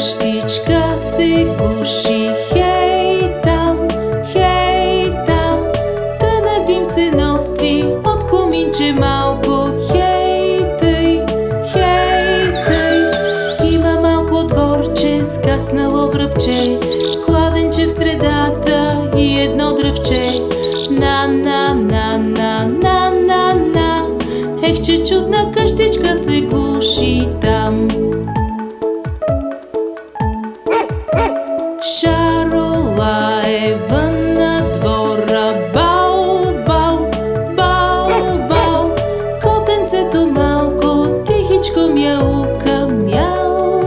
къщичка се гуши, хей там, тънък дим се носи от коминче малко, хей тъй. Има малко дворче, скацнало връбче, кладенче в средата и едно дръвче. Ех, че чудна къщичка се гуши там. Шарола е вън на двора, бау. Котенцето малко тихичко мяука, мяу.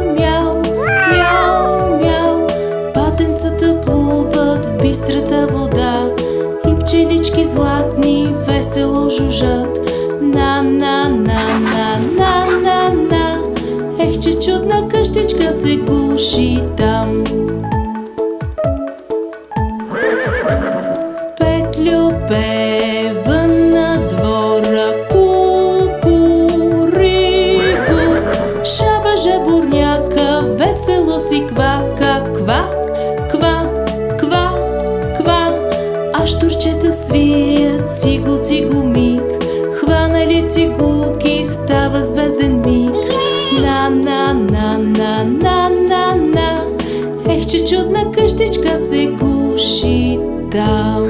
Патенцата плуват в бистрата вода и пчелички златни весело жужжат. Ех, че чудна къщичка се гуши там. Петлю пее вън на двора, кукурику. Жаба жабурняка весело си квака, ква. А щурчета свирят цигу миг, хванали цигулки става звезден миг. Ех, че чудна къщичка се гуши там.